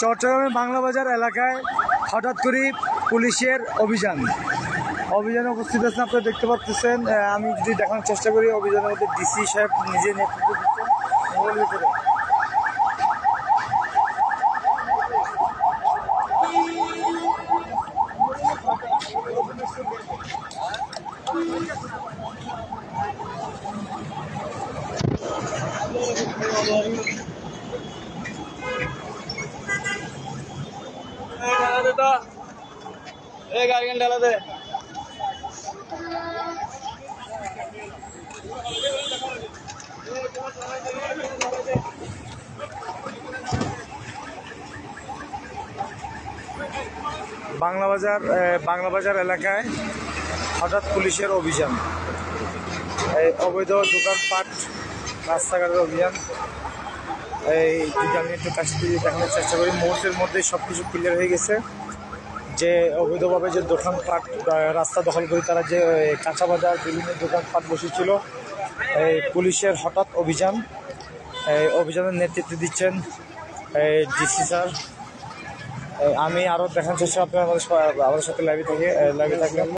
চট্টগ্রামের বাংলা বাজার এলাকায় হঠাৎ করে পুলিশের অভিযানে উপস্থিত আছেন। আপনারা দেখতে পাচ্ছেন, আমি যদি দেখানোর চেষ্টা করি, অভিযানের মধ্যে ডিসি সাহেব নিজে নেতৃত্ব দিচ্ছেন মোবাইল ভিতরে। গাড়ি ঢালা দে। বাংলা বাজার এলাকায় হঠাৎ পুলিশের অভিযান, অবৈধ দোকানপাট, রাস্তাঘাটের অভিযান। এই যদি আমি একটু কাছ থেকে দেখানোর চেষ্টা করি, মুহূর্তের মধ্যে সব কিছু ক্লিয়ার হয়ে গেছে। যে অবৈধভাবে যে দোকানপাট রাস্তা দখল করে তারা যে কাঁচা বাজার বিভিন্ন দোকানপাট বসেছিল, এই পুলিশের হঠাৎ অভিযান, এই অভিযানের নেতৃত্ব দিচ্ছেন ডিসি স্যার। আমি আরও দেখানোর চেষ্টা, আপনার আমাদের সাথে লাইভে থাকলে